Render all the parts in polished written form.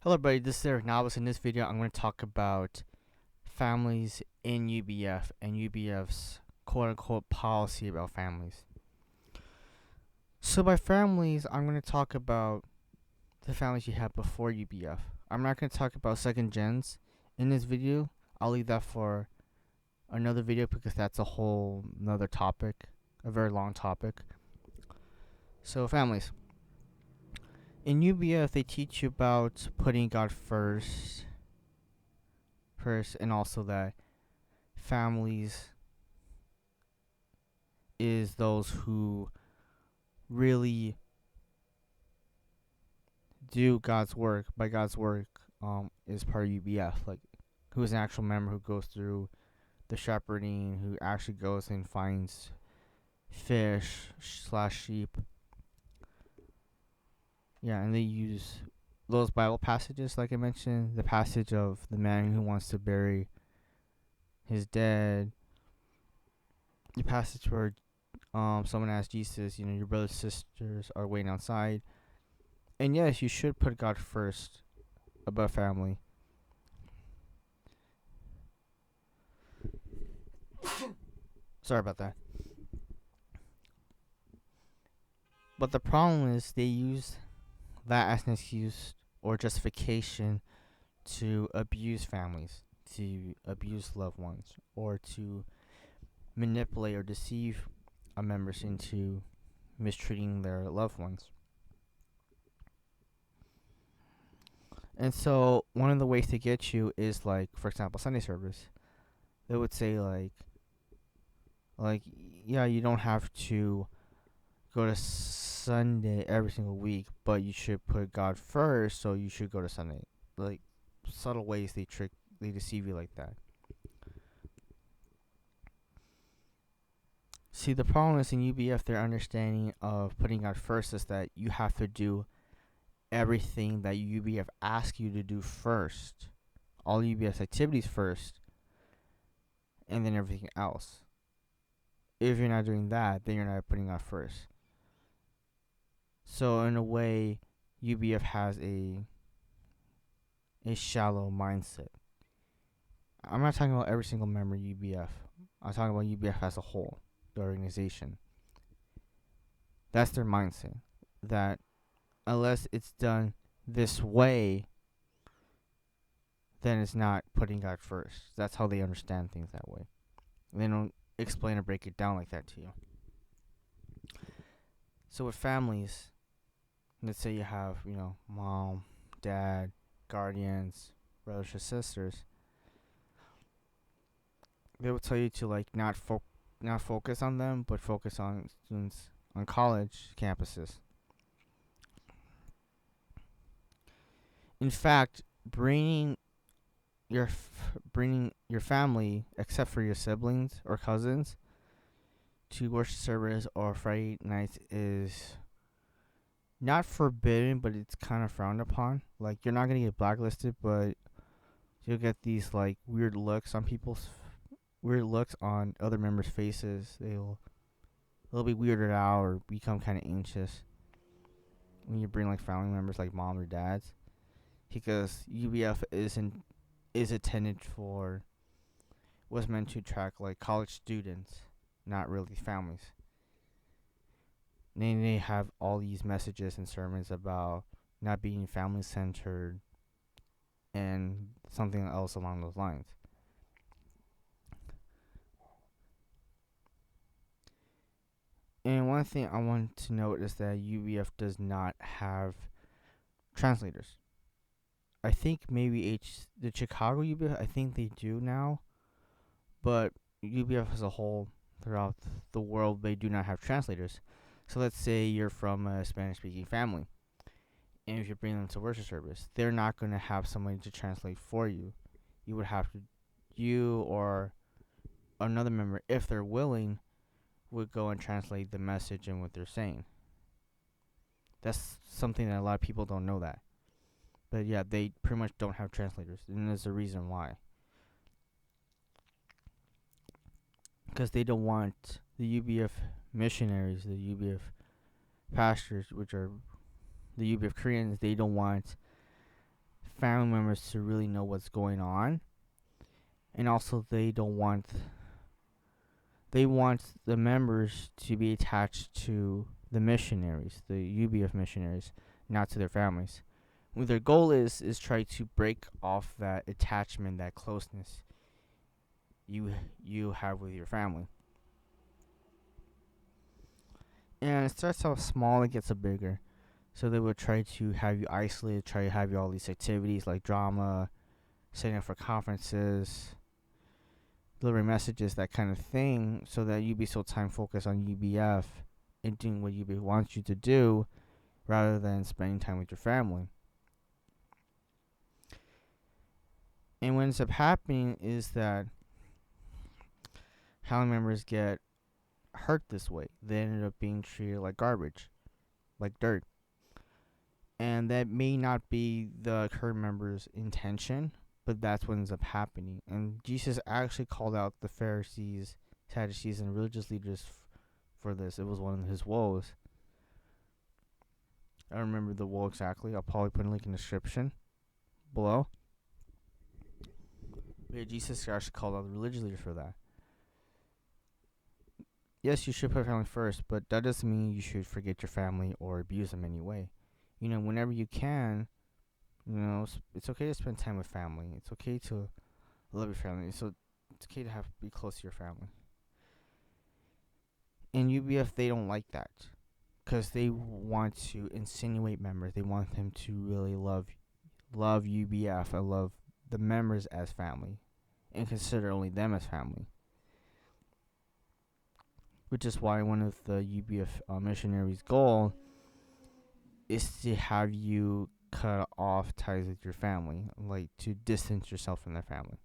Hello everybody, this is Eric Novice. In this video, I'm going to talk about families in UBF and UBF's quote-unquote policy about families. So by families, I'm going to talk about the families you had before UBF. I'm not going to talk about second gens in this video. I'll leave that for another video because that's another topic, a very long topic. So families. In UBF, they teach you about putting God first, and also that families is those who really do God's work. By God's work, is part of UBF, like who is an actual member who goes through the shepherding, who actually goes and finds fish/sheep. Yeah, and they use those Bible passages, like I mentioned, the passage of the man who wants to bury his dead, the passage where someone asked Jesus, your brothers and sisters are waiting outside. And yes, you should put God first above family. Sorry about that. But the problem is they use that as an excuse or justification to abuse families, to abuse loved ones, or to manipulate or deceive members into mistreating their loved ones. And so one of the ways to get you is, like, for example, Sunday service. They would say yeah, you don't have to go to Sunday every single week, but you should put God first, so you should go to Sunday. Like, subtle ways they deceive you like that. See, the problem is in UBF, their understanding of putting God first is that you have to do everything that UBF asks you to do first. All UBF activities first, and then everything else. If you're not doing that, then you're not putting God first. So in a way, UBF has a shallow mindset. I'm not talking about every single member of UBF. I'm talking about UBF as a whole, the organization. That's their mindset. That unless it's done this way, then it's not putting God first. That's how they understand things that way. They don't explain or break it down like that to you. So with families, let's say you have, mom, dad, guardians, brothers or sisters. They will tell you to not focus on them, but focus on students on college campuses. In fact, bringing your family, except for your siblings or cousins, to worship service or Friday nights is not forbidden, but it's kind of frowned upon. Like, you're not gonna get blacklisted, but you'll get these weird looks on other members' faces. They'll be weirded out or become kind of anxious when you bring family members like mom or dads, because UBF was meant to attract college students, not really families. And they have all these messages and sermons about not being family centered and something else along those lines. And one thing I want to note is that UBF does not have translators. I think maybe the Chicago UBF, I think they do now, but UBF as a whole throughout the world, they do not have translators. So let's say you're from a Spanish-speaking family, and if you bring them to worship service, they're not going to have somebody to translate for you. You would have to, you or another member, if they're willing, would go and translate the message and what they're saying. That's something that a lot of people don't know that. But yeah, they pretty much don't have translators, and there's a reason why. Because they don't want the UBF missionaries, the UBF pastors, which are the UBF Koreans, they don't want family members to really know what's going on, and also they want the members to be attached to the missionaries, the UBF missionaries, not to their families. What their goal is try to break off that attachment, that closeness you have with your family. And it starts off small, it gets bigger. So they would try to have you isolated, try to have you all these activities like drama, setting up for conferences, delivering messages, that kind of thing, so that you be so time focused on UBF and doing what UBF wants you to do rather than spending time with your family. And what ends up happening is that family members get hurt this way. They ended up being treated like garbage, like dirt. And that may not be the current member's intention, but that's what ends up happening. And Jesus actually called out the Pharisees, Sadducees, and religious leaders for this. It was one of his woes. I don't remember the woe exactly. I'll probably put a link in the description below. But Jesus actually called out the religious leaders for that. Yes, you should put family first, but that doesn't mean you should forget your family or abuse them in any way. Whenever you can, it's okay to spend time with family. It's okay to love your family. So it's okay to be close to your family. In UBF, they don't like that because they want to insinuate members. They want them to really love UBF and love the members as family and consider only them as family. Which is why one of the UBF missionaries' goal is to have you cut off ties with your family, like to distance yourself from their family.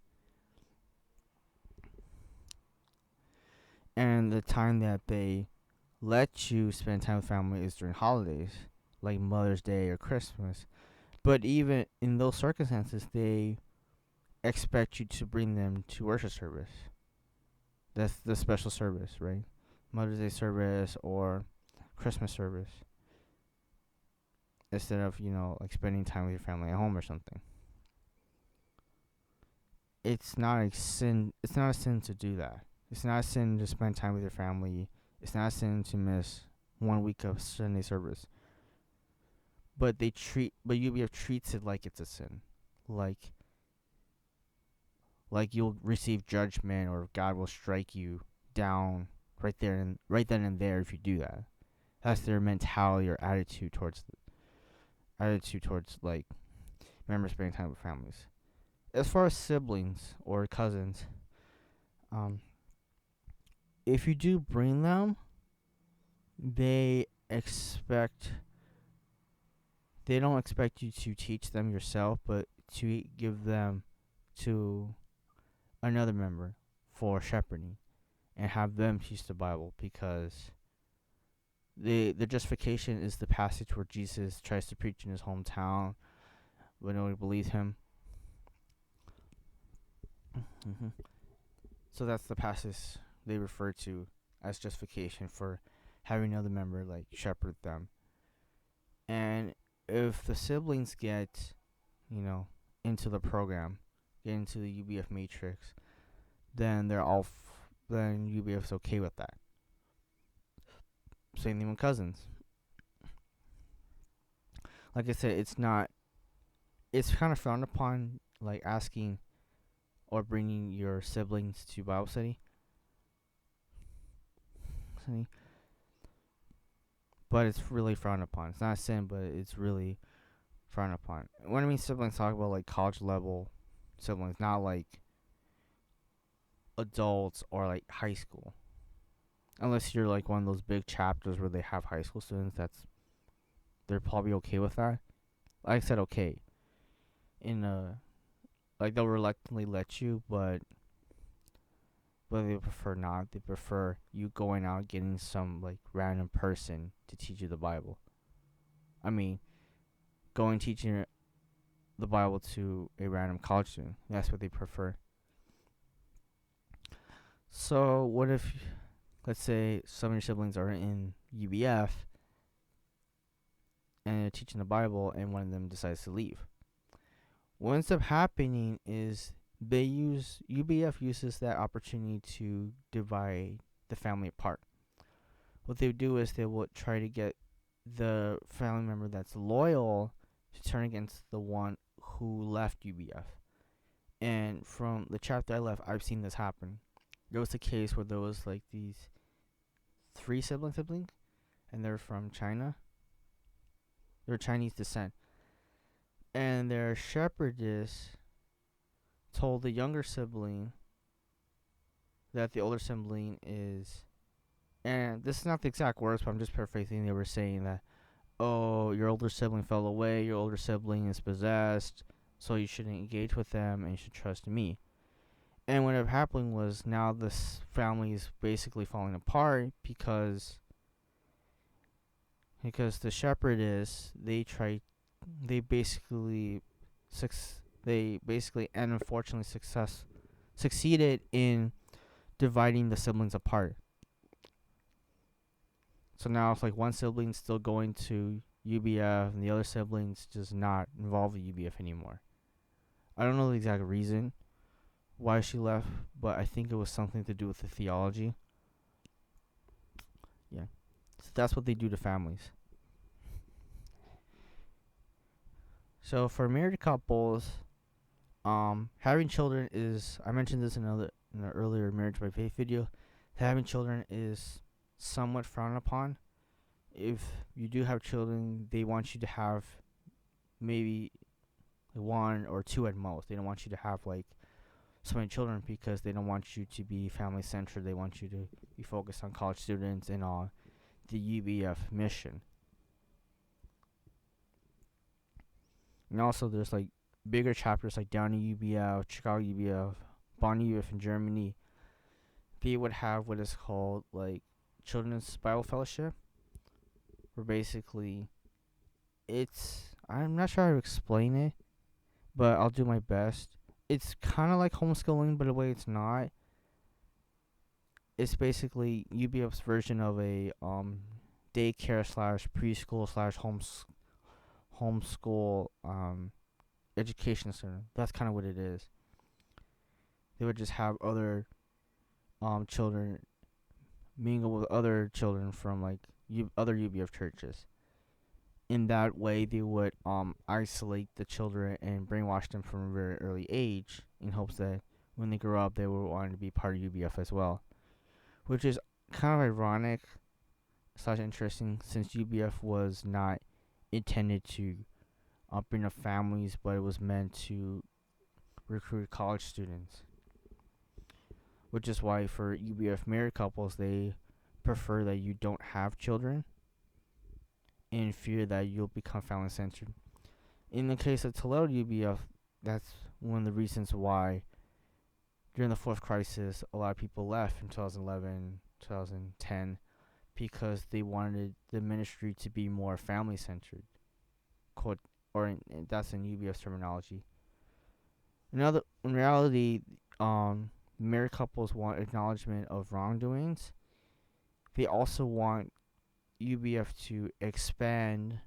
And the time that they let you spend time with family is during holidays, like Mother's Day or Christmas. But even in those circumstances, they expect you to bring them to worship service. That's the special service, right? Mother's Day service or Christmas service. Instead of, like spending time with your family at home or something. It's not a sin. It's not a sin to do that. It's not a sin to spend time with your family. It's not a sin to miss 1 week of Sunday service. But UBF treats it like it's a sin. Like you'll receive judgment or God will strike you down right then and there if you do that. That's their mentality or attitude towards like members spending time with families. As far as siblings or cousins, if you do bring them, they don't expect you to teach them yourself, but to give them to another member for shepherding and have them teach the Bible, because the justification is the passage where Jesus tries to preach in his hometown, but nobody believes him. So that's the passage they refer to as justification for having another member like shepherd them. And if the siblings get, into the program, get into the UBF matrix, then then UBF's okay with that. Same thing with cousins. Like I said, it's kind of frowned upon, like asking or bringing your siblings to Bible study. But it's really frowned upon. It's not a sin, but it's really frowned upon. When I mean siblings, talk about like college level siblings, not like adults or like high school. Unless you're like one of those big chapters where they have high school students, they're probably okay with that. Like I said, okay. Like they'll reluctantly let you, but they prefer not. They prefer you going out getting some like random person to teach you the Bible. I mean, going teaching the Bible to a random college student. That's what they prefer. So what if, let's say, some of your siblings are in UBF and they're teaching the Bible and one of them decides to leave? what ends up happening is UBF uses that opportunity to divide the family apart. What they do is they will try to get the family member that's loyal to turn against the one who left UBF. And from the chapter I left, I've seen this happen. There was a case where there was like these three siblings, and they're from China. They're Chinese descent. And their shepherdess told the younger sibling that the older sibling is, and this is not the exact words, but I'm just paraphrasing. They were saying that, oh, your older sibling fell away, your older sibling is possessed, so you shouldn't engage with them and you should trust me. And what ended up happening was now this family is basically falling apart because the shepherdess, they basically and unfortunately succeeded in dividing the siblings apart. So now it's like one sibling's still going to UBF and the other sibling's just not involved with UBF anymore. I don't know the exact reason why she left, but I think it was something to do with the theology. Yeah. So that's what they do to families. So for married couples, having children is, I mentioned this in an earlier Marriage by Faith video, having children is somewhat frowned upon. If you do have children, they want you to have maybe one or two at most. They don't want you to have like so many children because they don't want you to be family centered. They want you to be focused on college students and on the UBF mission. And also there's like bigger chapters like Downey UBF, Chicago UBF, Bonn UBF in Germany. They would have what is called like Children's Bible Fellowship, where basically I'm not sure how to explain it, but I'll do my best. It's kind of like homeschooling, but in a way it's not. It's basically UBF's version of a daycare / preschool / homeschool education center. That's kind of what it is. They would just have other children mingle with other children from like other UBF churches. In that way, they would isolate the children and brainwash them from a very early age in hopes that when they grow up, they will want to be part of UBF as well. Which is kind of ironic / interesting since UBF was not intended to bring up families, but it was meant to recruit college students. Which is why for UBF married couples, they prefer that you don't have children in fear that you'll become family centered. In the case of Toledo UBF, that's one of the reasons why during the fourth crisis, a lot of people left in 2011, 2010, because they wanted the ministry to be more family centered. That's in UBF's terminology. In reality, married couples want acknowledgement of wrongdoings. They also want UBF to expand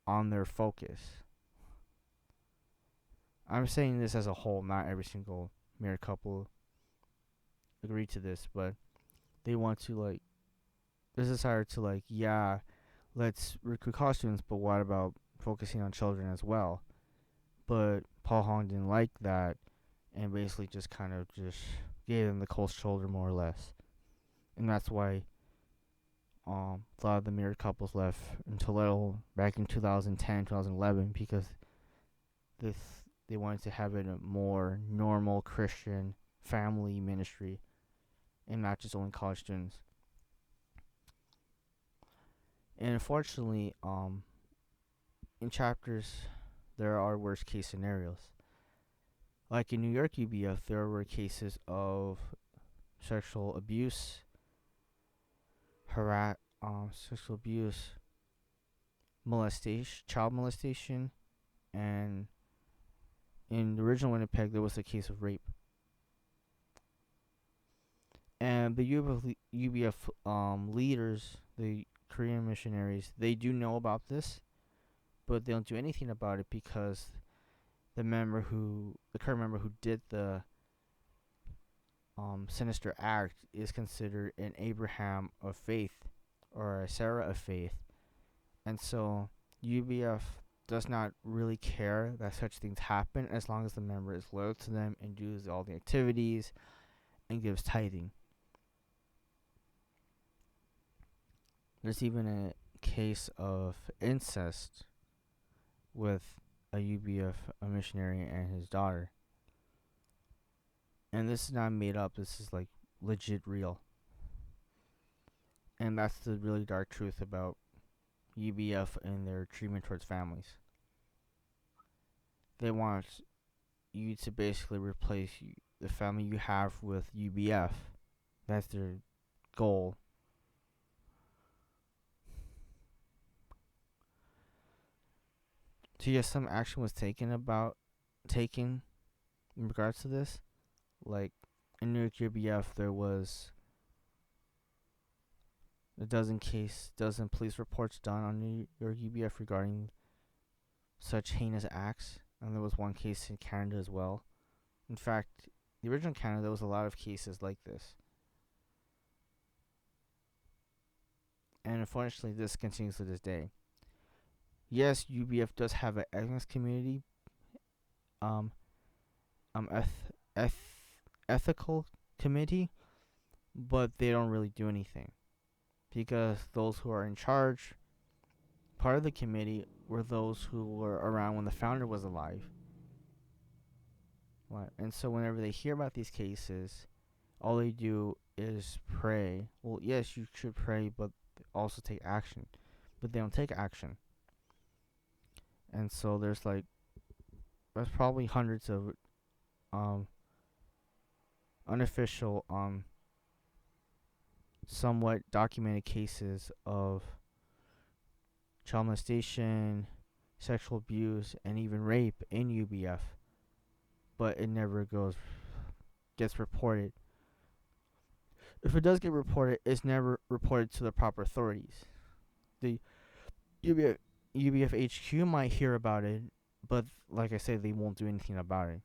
on their focus. I'm saying this as a whole, not every single married couple agree to this, but they want to like, there's a desire to like, yeah, let's recruit college students, but what about focusing on children as well? But Paul Hong didn't like that and basically just kind of just gave them the cold shoulder more or less. And that's why a lot of the married couples left in Toledo back in 2010, 2011 because they wanted to have it a more normal Christian family ministry and not just only college students. And unfortunately, in chapters, there are worst case scenarios. Like in New York UBF, there were cases of sexual abuse, sexual abuse, molestation, child molestation, and in the original Winnipeg, there was a case of rape. And the UBF leaders, the Korean missionaries, they do know about this, but they don't do anything about it because the current member who did the sinister act is considered an Abraham of faith or a Sarah of faith, and so UBF does not really care that such things happen as long as the member is loyal to them and does all the activities and gives tithing. There's even a case of incest with a UBF, a missionary, and his daughter. And this is not made up, this is like legit real. And that's the really dark truth about UBF and their treatment towards families. They want you to basically replace the family you have with UBF. That's their goal. So yes, some action was taken in regards to this. Like in New York UBF, there was a dozen police reports done on New York UBF regarding such heinous acts, and there was one case in Canada as well. In fact, the original Canada, there was a lot of cases like this. And unfortunately, this continues to this day. Yes, UBF does have an ethics community, um, ethical committee, but they don't really do anything because those who are in charge, part of the committee, were those who were around when the founder was alive. And so whenever they hear about these cases, all they do is pray. Well, yes, you should pray, but also take action. But they don't take action. And so there's probably hundreds of unofficial somewhat documented cases of child molestation, sexual abuse, and even rape in UBF, but it never gets reported. If it does get reported, it's never reported to the proper authorities. The UBF HQ might hear about it, but like I said, they won't do anything about it.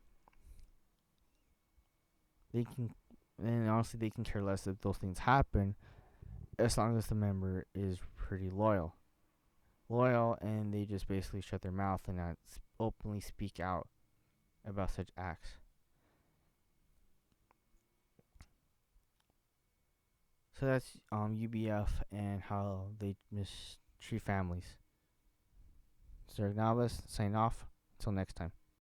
Honestly, they can care less if those things happen, as long as the member is pretty loyal, and they just basically shut their mouth and not openly speak out about such acts. So that's UBF and how they mistreat families. Sir Navas, sign off. Until next time.